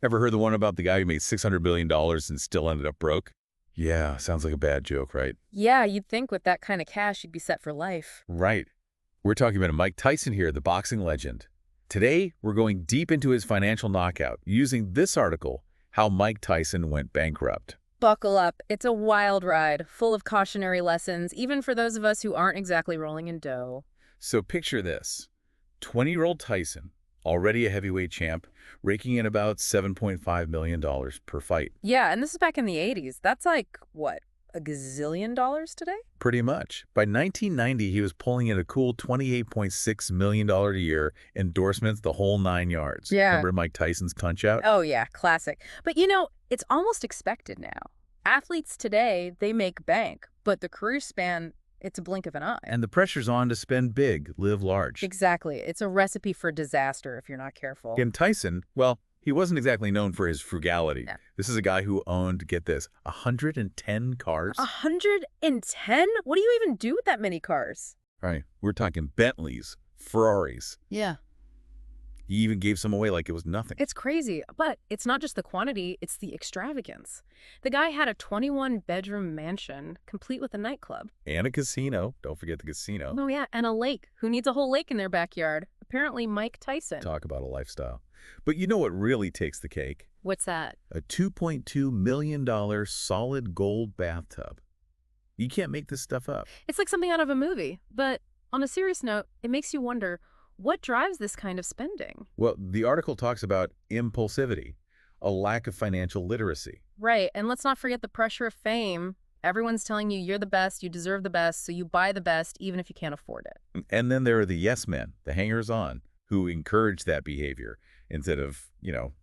Ever heard the one about the guy who made $600 billion and still ended up broke? Yeah, sounds like a bad joke, right? Yeah, you'd think with that kind of cash, you'd be set for life. Right. We're talking about Mike Tyson here, the boxing legend. Today, we're going deep into his financial knockout using this article, How Mike Tyson Went Bankrupt. Buckle up. It's a wild ride, full of cautionary lessons, even for those of us who aren't exactly rolling in dough. So picture this. 20-year-old Tyson, already a heavyweight champ, raking in about $7.5 million per fight. Yeah, and this is back in the 80s. That's like, what, a gazillion dollars today? Pretty much. By 1990, he was pulling in a cool $28.6 million a year, endorsements, the whole 9 yards. Yeah. Remember Mike Tyson's Punch-Out? Oh, yeah, classic. But it's almost expected now. Athletes today, they make bank, but the career span, it's a blink of an eye. And the pressure's on to spend big, live large. Exactly. It's a recipe for disaster if you're not careful. And Tyson, well, he wasn't exactly known for his frugality. No. This is a guy who owned, get this, 110 cars. 110? What do you even do with that many cars? Right. We're talking Bentleys, Ferraris. Yeah. He even gave some away like it was nothing. It's crazy, but it's not just the quantity, it's the extravagance. The guy had a 21-bedroom mansion, complete with a nightclub. And a casino. Don't forget the casino. Oh yeah, and a lake. Who needs a whole lake in their backyard? Apparently Mike Tyson. Talk about a lifestyle. But you know what really takes the cake? What's that? A $2.2 million solid gold bathtub. You can't make this stuff up. It's like something out of a movie. But on a serious note, it makes you wonder, what drives this kind of spending? Well, the article talks about impulsivity, a lack of financial literacy. Right, and let's not forget the pressure of fame. Everyone's telling you you're the best, you deserve the best, so you buy the best even if you can't afford it. And then there are the yes men, the hangers-on, who encourage that behavior instead of,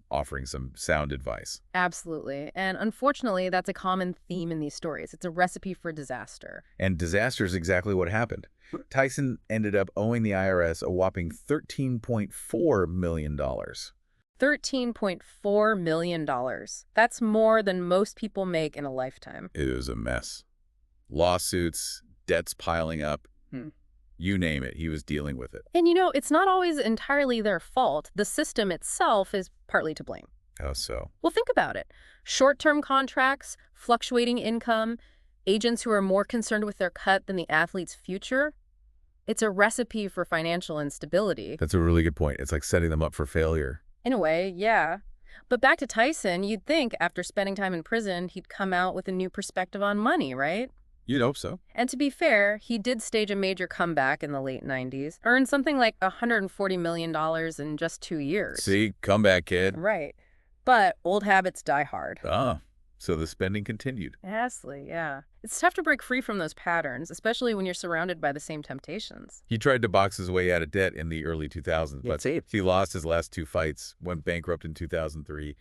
offering some sound advice. Absolutely. And unfortunately, that's a common theme in these stories. It's a recipe for disaster. And disaster is exactly what happened. Tyson ended up owing the IRS a whopping $13.4 million. $13.4 million. That's more than most people make in a lifetime. It was a mess. Lawsuits, debts piling up. You name it, he was dealing with it. And it's not always entirely their fault. The system itself is partly to blame. How so? Well, think about it. Short-term contracts, fluctuating income, agents who are more concerned with their cut than the athlete's future. It's a recipe for financial instability. That's a really good point. It's like setting them up for failure. In a way, yeah. But back to Tyson, you'd think after spending time in prison, he'd come out with a new perspective on money, right? You'd hope so. And to be fair, he did stage a major comeback in the late 90s, earned something like $140 million in just 2 years. See, comeback kid. Right. But old habits die hard. Ah, so the spending continued. Astley, yeah. It's tough to break free from those patterns, especially when you're surrounded by the same temptations. He tried to box his way out of debt in the early 2000s, but he lost his last 2 fights, went bankrupt in 2003.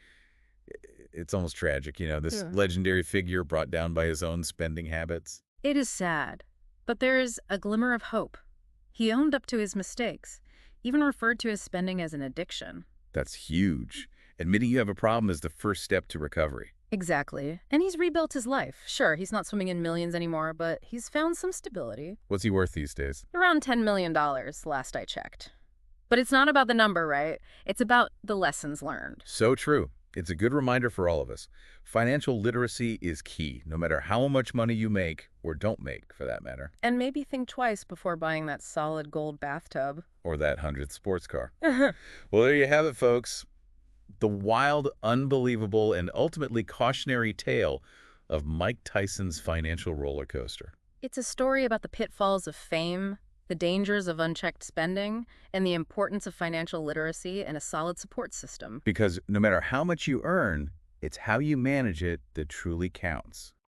It's almost tragic, this legendary figure brought down by his own spending habits. It is sad, but there is a glimmer of hope. He owned up to his mistakes, even referred to his spending as an addiction. That's huge. Admitting you have a problem is the first step to recovery. Exactly. And he's rebuilt his life. Sure, he's not swimming in millions anymore, but he's found some stability. What's he worth these days? Around $10 million, last I checked. But it's not about the number, right? It's about the lessons learned. So true. It's a good reminder for all of us. Financial literacy is key, no matter how much money you make, or don't make, for that matter. And maybe think twice before buying that solid gold bathtub. Or that 100th sports car. Well, there you have it, folks. The wild, unbelievable, and ultimately cautionary tale of Mike Tyson's financial roller coaster. It's a story about the pitfalls of fame, the dangers of unchecked spending, and the importance of financial literacy and a solid support system. Because no matter how much you earn, it's how you manage it that truly counts.